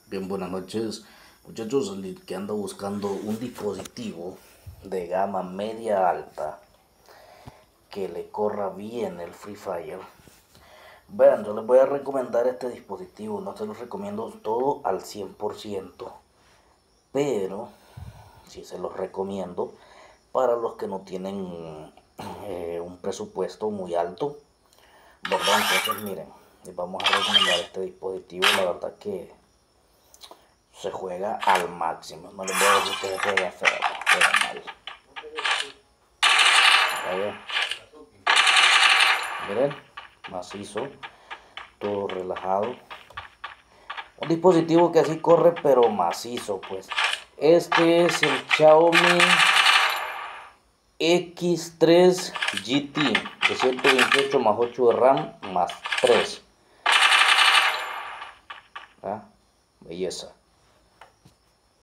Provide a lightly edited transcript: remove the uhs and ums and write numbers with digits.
Bien, buenas noches, muchachos. El que anda buscando un dispositivo de gama media alta que le corra bien el Free Fire. Vean, yo les voy a recomendar este dispositivo. No se los recomiendo todo al 100%, pero sí se los recomiendo para los que no tienen un presupuesto muy alto, ¿verdad? Entonces miren, les vamos a recomendar este dispositivo. La verdad que se juega al máximo. No les voy a decir que se juega feo, juega mal. Miren, macizo, todo relajado. Un dispositivo que así corre pero macizo, pues. Este es el Xiaomi X3 GT de 128 más 8 de RAM más 3. ¿Ah? Belleza.